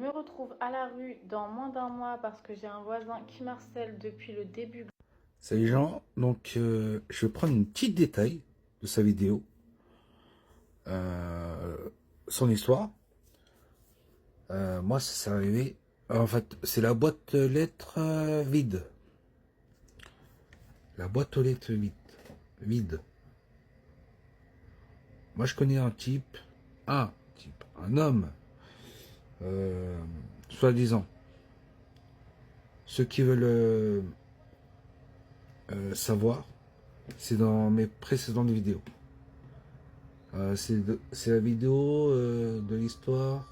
me retrouve à la rue dans moins d'un mois parce que j'ai un voisin qui m'harcèle depuis le début. Salut Jean, donc je vais prendre une petite détail de sa vidéo, euh, son histoire. Moi ça s'est arrivé, en fait c'est la boîte aux lettres vide. La boîte aux lettres vide. Moi je connais un homme, soi-disant. Ceux qui veulent savoir, c'est dans mes précédentes vidéos. C'est la vidéo de l'histoire.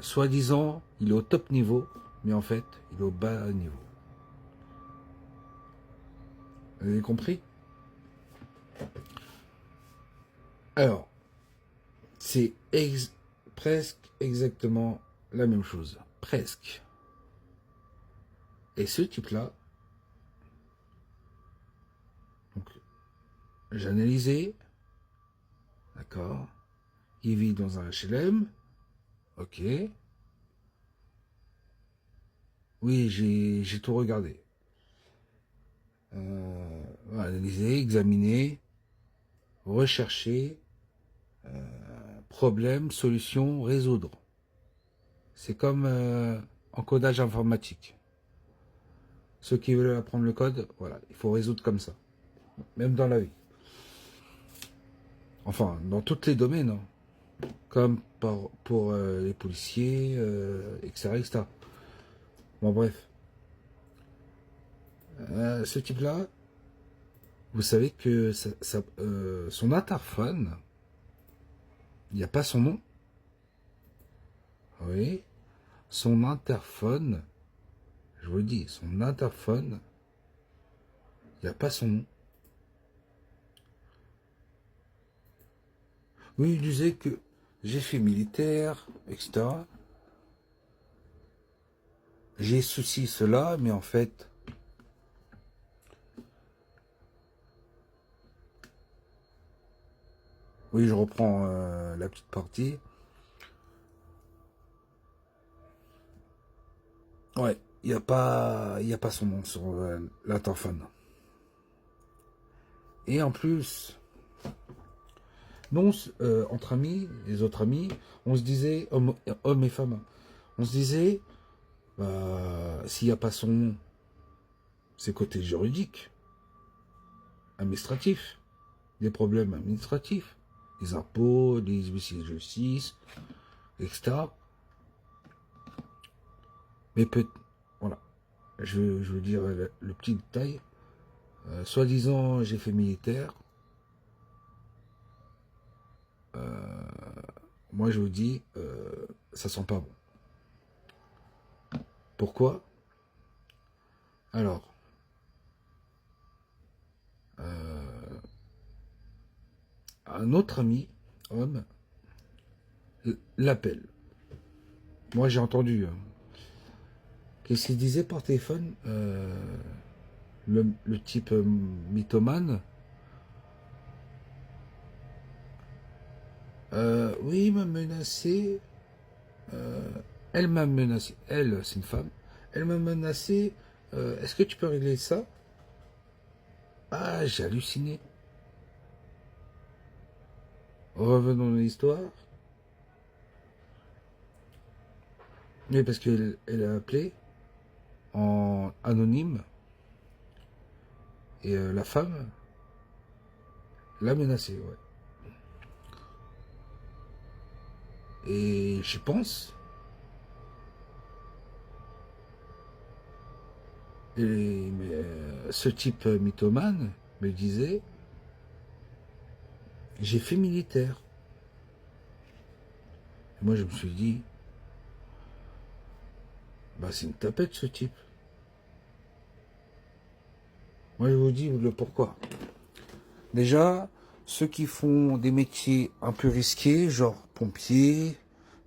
Soi-disant, il est au top niveau, mais en fait, il est au bas niveau. Vous avez compris? Alors, c'est presque exactement la même chose. Presque. Et ce type-là, donc, j'ai analysé, d'accord? Il vit dans un HLM, ok. Oui, j'ai tout regardé. Analysé, examiné, recherché, problème, solution, résoudre. C'est comme en codage informatique. Ceux qui veulent apprendre le code, voilà, il faut résoudre comme ça. Même dans la vie. Enfin, dans tous les domaines. Hein. Comme pour les policiers, etc., etc. Bon, bref. Ce type-là, vous savez que son interphone, il n'y a pas son nom. Oui. Son interphone, je vous le dis, son interphone, il n'y a pas son nom. Oui, il disait que j'ai fait militaire, etc. J'ai ceci, cela, mais en fait, oui, je reprends la petite partie. Ouais, il y a pas son nom sur l'interphone. Et en plus, non, entre amis, les autres amis, on se disait, hommes et femmes, on se disait, s'il n'y a pas son nom, c'est côté juridique, administratif, des problèmes administratifs, les impôts, les huissiers de justice, etc. Mais voilà, je veux dire le petit détail. Soi-disant, j'ai fait militaire. Moi, je vous dis, ça sent pas bon. Pourquoi? Alors, un autre ami, homme, l'appelle. Moi, j'ai entendu. Hein. Qu'est-ce qu'il disait par téléphone le type mythomane. Oui, il m'a menacé. Elle m'a menacé. Elle, c'est une femme. Elle m'a menacé. Est-ce que tu peux régler ça? Ah, j'ai halluciné. Revenons à l'histoire. Oui, parce qu'elle a appelé en anonyme. Et la femme l'a menacé, ouais. Et j'y pense. Mais, ce type mythomane me disait, j'ai fait militaire. Et moi, je me suis dit, bah, c'est une tapette, ce type. Moi, je vous dis le pourquoi. Déjà, ceux qui font des métiers un peu risqués, genre pompiers,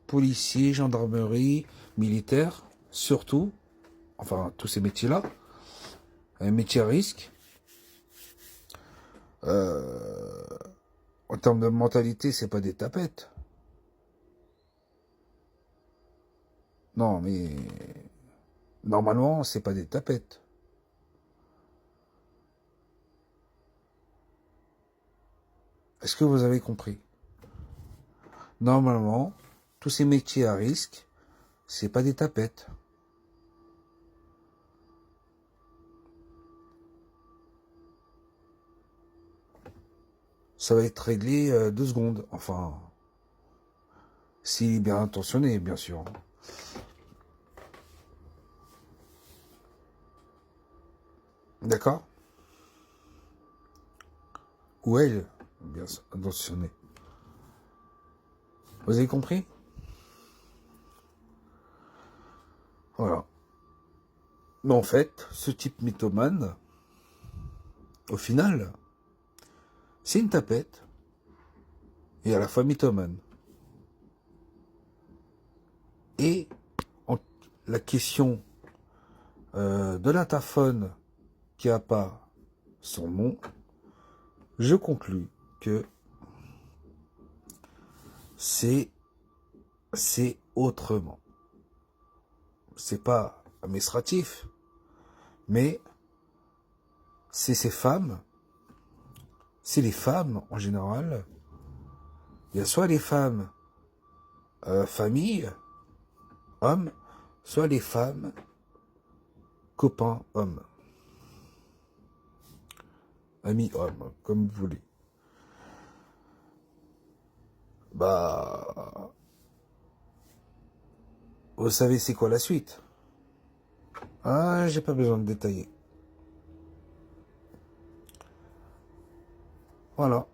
policiers, gendarmerie, militaires, surtout, enfin, tous ces métiers-là, un métier à risque, en termes de mentalité, c'est pas des tapettes. Non, mais normalement, c'est pas des tapettes. Est-ce que vous avez compris? Normalement, tous ces métiers à risque, c'est pas des tapettes. Ça va être réglé 2 secondes. Enfin, s'il est bien intentionné, bien sûr. D'accord? Ou elle, bien intentionnée. Vous avez compris? Voilà. Mais en fait, ce type mythomane, au final, c'est une tapette et à la fois mythomane. Et la question de la taphone qui n'a pas son nom, je conclus que c'est autrement. C'est pas administratif, mais c'est ces femmes, c'est les femmes en général. Il y a soit les femmes famille, hommes, soit les femmes copains, hommes. Amis, hommes, comme vous voulez. Bah, vous savez c'est quoi la suite? Ah, j'ai pas besoin de détailler. Voilà.